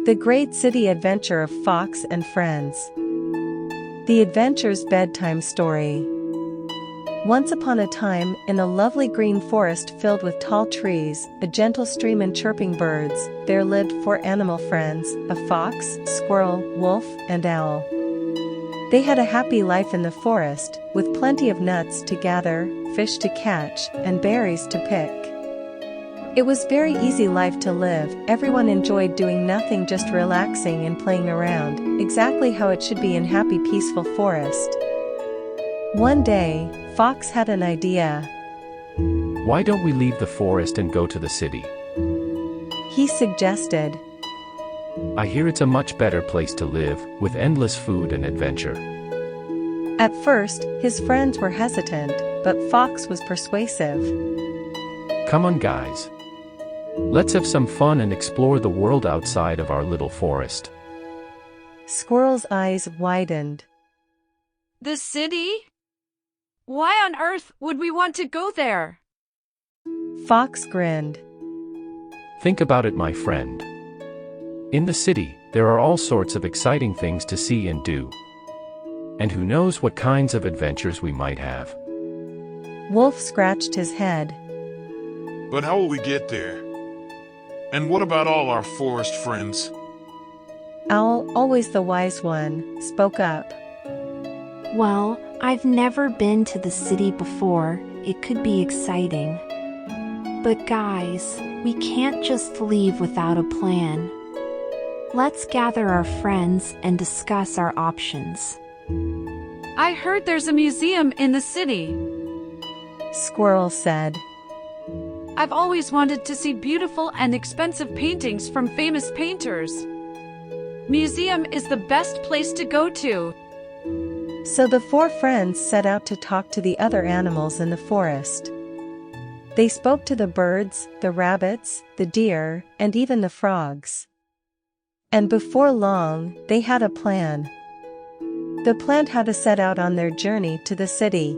The Great City Adventure of Fox and Friends. The Adventures Bedtime Story. Once upon a time, in a lovely green forest filled with tall trees, a gentle stream and chirping birds, there lived 4 animal friends, a fox, squirrel, wolf, and owl. They had a happy life in the forest, with plenty of nuts to gather, fish to catch, and berries to pick. It was very easy life to live. Everyone enjoyed doing nothing, just relaxing and playing around, exactly how it should be in happy peaceful forest. One day, Fox had an idea. Why don't we leave the forest and go to the city? He suggested. I hear it's a much better place to live, with endless food and adventure. At first, his friends were hesitant, but Fox was persuasive. Come on, guys. Let's have some fun and explore the world outside of our little forest. Squirrel's eyes widened. The city? Why on earth would we want to go there? Fox grinned. Think about it, my friend. In the city, there are all sorts of exciting things to see and do. And who knows what kinds of adventures we might have. Wolf scratched his head. But how will we get there? And what about all our forest friends? Owl, always the wise one, spoke up. Well, I've never been to the city before. It could be exciting. But guys, we can't just leave without a plan. Let's gather our friends and discuss our options. I heard there's a museum in the city. Squirrel said. I've always wanted to see beautiful and expensive paintings from famous painters. Museum is the best place to go to. So the 4 friends set out to talk to the other animals in the forest. They spoke to the birds, the rabbits, the deer, and even the frogs. And before long, they had a plan. They planned how to set out on their journey to the city.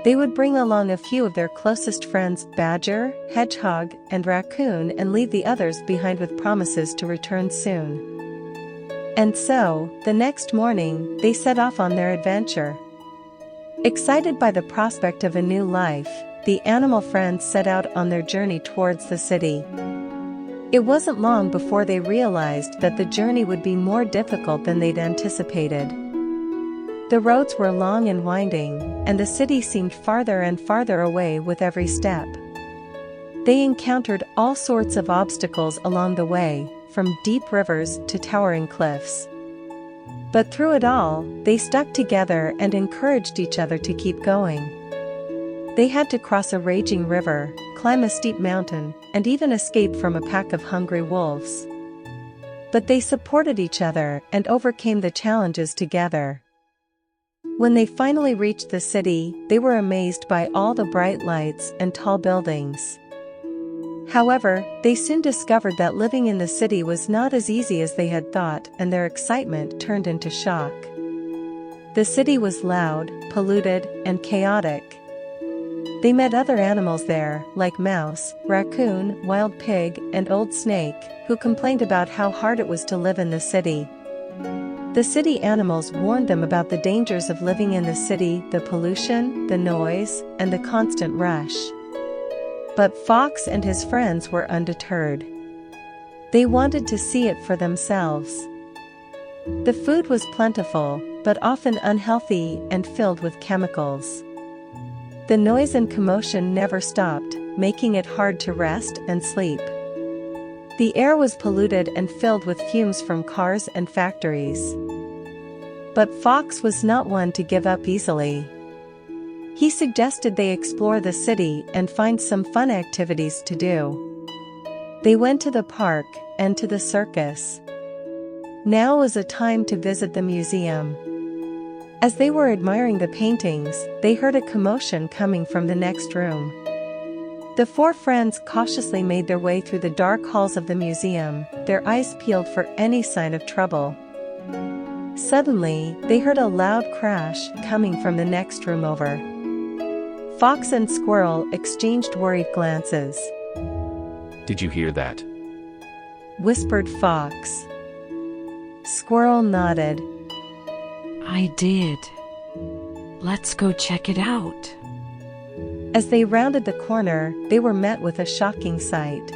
They would bring along a few of their closest friends, Badger, Hedgehog, and Raccoon, and leave the others behind with promises to return soon. And so, the next morning, they set off on their adventure. Excited by the prospect of a new life, the animal friends set out on their journey towards the city. It wasn't long before they realized that the journey would be more difficult than they'd anticipated. The roads were long and winding, and the city seemed farther and farther away with every step. They encountered all sorts of obstacles along the way, from deep rivers to towering cliffs. But through it all, they stuck together and encouraged each other to keep going. They had to cross a raging river, climb a steep mountain, and even escape from a pack of hungry wolves. But they supported each other and overcame the challenges together. When they finally reached the city, they were amazed by all the bright lights and tall buildings. However, they soon discovered that living in the city was not as easy as they had thought, and their excitement turned into shock. The city was loud, polluted, and chaotic. They met other animals there, like Mouse, Raccoon, Wild Pig, and Old Snake, who complained about how hard it was to live in the city. The city animals warned them about the dangers of living in the city, the pollution, the noise, and the constant rush. But Fox and his friends were undeterred. They wanted to see it for themselves. The food was plentiful, but often unhealthy and filled with chemicals. The noise and commotion never stopped, making it hard to rest and sleep. The air was polluted and filled with fumes from cars and factories. But Fox was not one to give up easily. He suggested they explore the city and find some fun activities to do. They went to the park and to the circus. Now was a time to visit the museum. As they were admiring the paintings, they heard a commotion coming from the next room. The 4 friends cautiously made their way through the dark halls of the museum, their eyes peeled for any sign of trouble. Suddenly, they heard a loud crash coming from the next room over. Fox and Squirrel exchanged worried glances. Did you hear that? whispered Fox. Squirrel nodded. I did. Let's go check it out. As they rounded the corner, they were met with a shocking sight.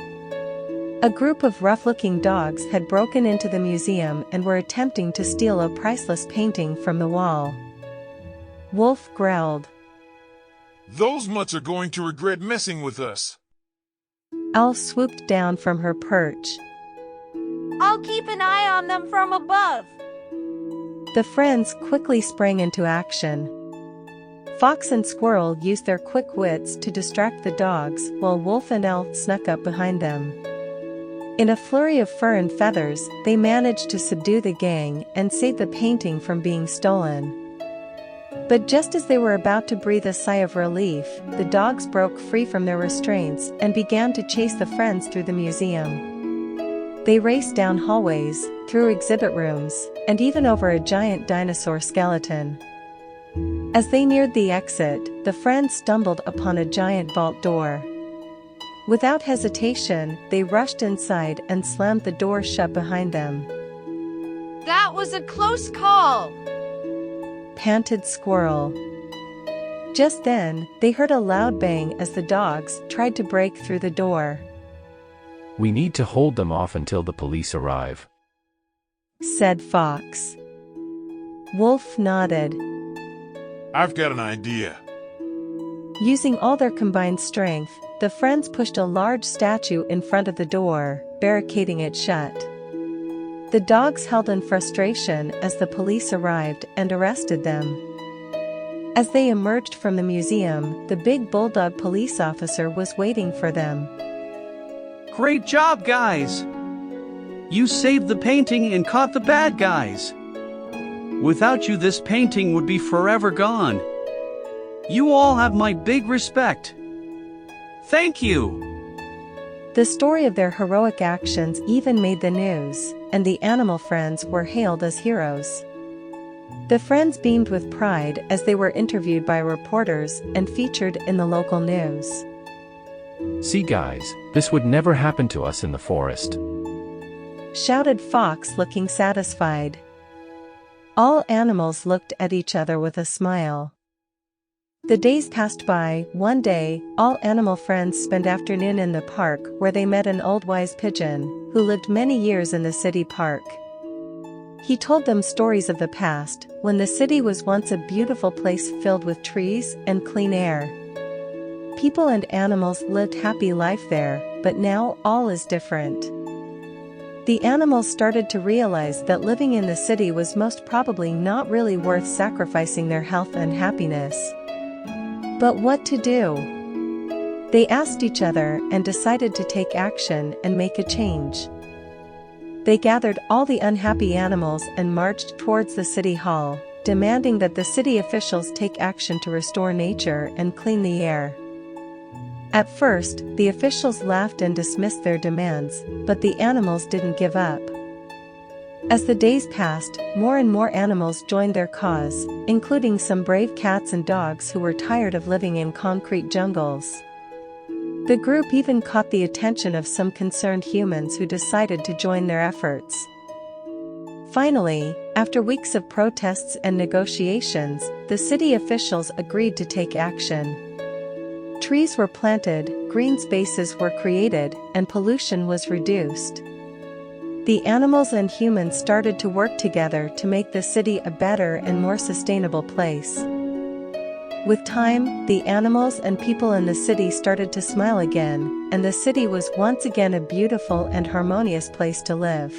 A group of rough-looking dogs had broken into the museum and were attempting to steal a priceless painting from the wall. Wolf growled. Those mutts are going to regret messing with us. Owl swooped down from her perch. I'll keep an eye on them from above. The friends quickly sprang into action. Fox and Squirrel used their quick wits to distract the dogs while Wolf and Owl snuck up behind them. In a flurry of fur and feathers, they managed to subdue the gang and save the painting from being stolen. But just as they were about to breathe a sigh of relief, the dogs broke free from their restraints and began to chase the friends through the museum. They raced down hallways, through exhibit rooms, and even over a giant dinosaur skeleton. As they neared the exit, the friends stumbled upon a giant vault door. Without hesitation, they rushed inside and slammed the door shut behind them. That was a close call, panted Squirrel. Just then, they heard a loud bang as the dogs tried to break through the door. We need to hold them off until the police arrive, said Fox. Wolf nodded. I've got an idea. Using all their combined strength, the friends pushed a large statue in front of the door, barricading it shut. The dogs held in frustration as the police arrived and arrested them. As they emerged from the museum, the big bulldog police officer was waiting for them. Great job, guys! You saved the painting and caught the bad guys. Without you, this painting would be forever gone. You all have my big respect. Thank you! The story of their heroic actions even made the news, and the animal friends were hailed as heroes. The friends beamed with pride as they were interviewed by reporters and featured in the local news. See guys, this would never happen to us in the forest, shouted Fox, looking satisfied. All animals looked at each other with a smile. The days passed by. One day, all animal friends spent afternoon in the park where they met an old wise pigeon, who lived many years in the city park. He told them stories of the past, when the city was once a beautiful place filled with trees and clean air. People and animals lived happy life there, but now all is different. The animals started to realize that living in the city was most probably not really worth sacrificing their health and happiness. But what to do? They asked each other and decided to take action and make a change. They gathered all the unhappy animals and marched towards the city hall, demanding that the city officials take action to restore nature and clean the air. At first, the officials laughed and dismissed their demands, but the animals didn't give up. As the days passed, more and more animals joined their cause, including some brave cats and dogs who were tired of living in concrete jungles. The group even caught the attention of some concerned humans who decided to join their efforts. Finally, after weeks of protests and negotiations, the city officials agreed to take action. Trees were planted, green spaces were created, and pollution was reduced. The animals and humans started to work together to make the city a better and more sustainable place. With time, the animals and people in the city started to smile again, and the city was once again a beautiful and harmonious place to live.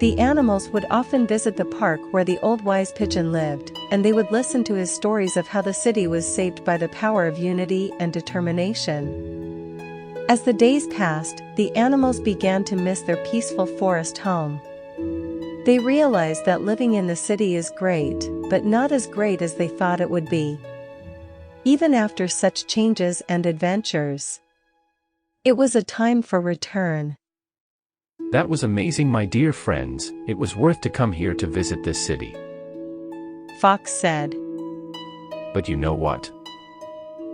The animals would often visit the park where the old wise pigeon lived, and they would listen to his stories of how the city was saved by the power of unity and determination. As the days passed, the animals began to miss their peaceful forest home. They realized that living in the city is great, but not as great as they thought it would be. Even after such changes and adventures, it was a time for return. That was amazing, my dear friends. It was worth to come here to visit this city. Fox said. But you know what?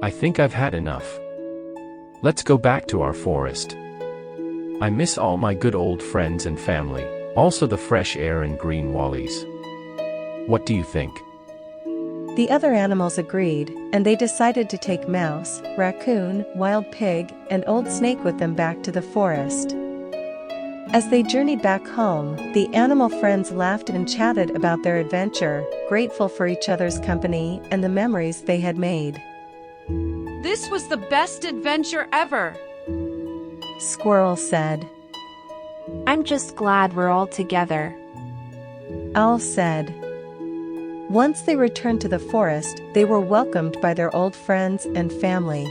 I think I've had enough. Let's go back to our forest. I miss all my good old friends and family, also the fresh air and green wallies. What do you think? The other animals agreed, and they decided to take Mouse, Raccoon, Wild Pig, and Old Snake with them back to the forest. As they journeyed back home, the animal friends laughed and chatted about their adventure, grateful for each other's company and the memories they had made. This was the best adventure ever. Squirrel said. I'm just glad we're all together. Owl said. Once they returned to the forest, they were welcomed by their old friends and family.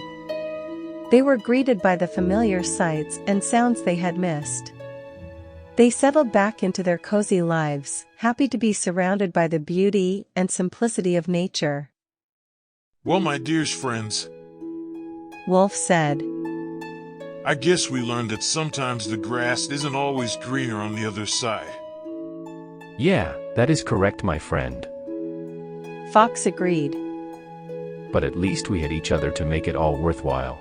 They were greeted by the familiar sights and sounds they had missed. They settled back into their cozy lives, happy to be surrounded by the beauty and simplicity of nature. Well, my dearest friends, Wolf said. I guess we learned that sometimes the grass isn't always greener on the other side. Yeah, that is correct, my friend. Fox agreed. But at least we had each other to make it all worthwhile.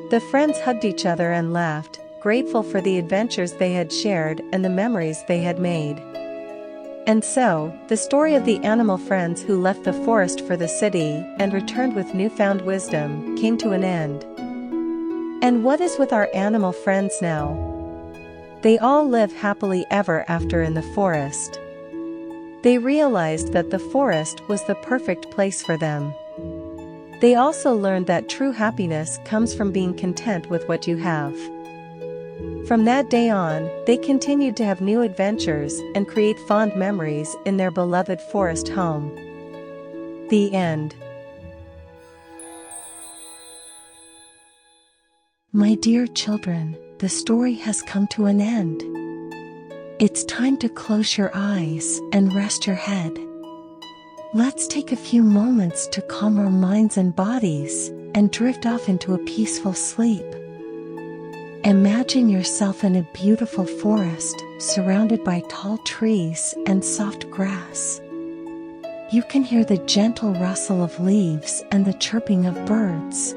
The friends hugged each other and laughed, grateful for the adventures they had shared and the memories they had made. And so, the story of the animal friends who left the forest for the city and returned with newfound wisdom came to an end. And what is with our animal friends now? They all live happily ever after in the forest. They realized that the forest was the perfect place for them. They also learned that true happiness comes from being content with what you have. From that day on, they continued to have new adventures and create fond memories in their beloved forest home. The end. My dear children, the story has come to an end. It's time to close your eyes and rest your head. Let's take a few moments to calm our minds and bodies and drift off into a peaceful sleep. Imagine yourself in a beautiful forest, surrounded by tall trees and soft grass. You can hear the gentle rustle of leaves and the chirping of birds.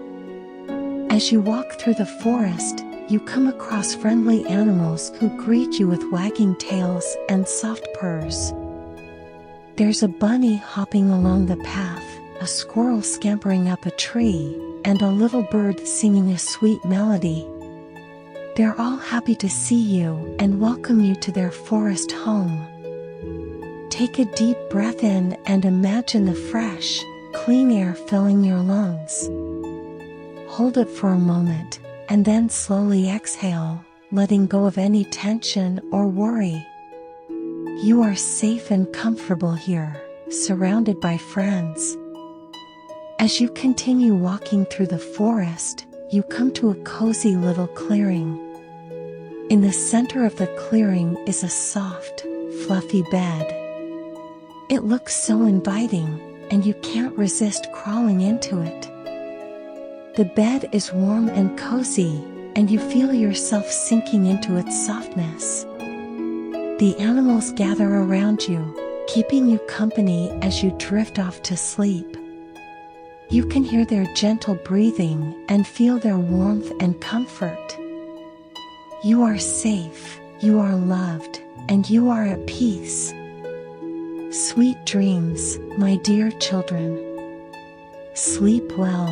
As you walk through the forest, you come across friendly animals who greet you with wagging tails and soft purrs. There's a bunny hopping along the path, a squirrel scampering up a tree, and a little bird singing a sweet melody. They're all happy to see you and welcome you to their forest home. Take a deep breath in and imagine the fresh, clean air filling your lungs. Hold it for a moment, and then slowly exhale, letting go of any tension or worry. You are safe and comfortable here, surrounded by friends. As you continue walking through the forest, you come to a cozy little clearing. In the center of the clearing is a soft, fluffy bed. It looks so inviting, and you can't resist crawling into it. The bed is warm and cozy, and you feel yourself sinking into its softness. The animals gather around you, keeping you company as you drift off to sleep. You can hear their gentle breathing and feel their warmth and comfort. You are safe, you are loved, and you are at peace. Sweet dreams, my dear children. Sleep well.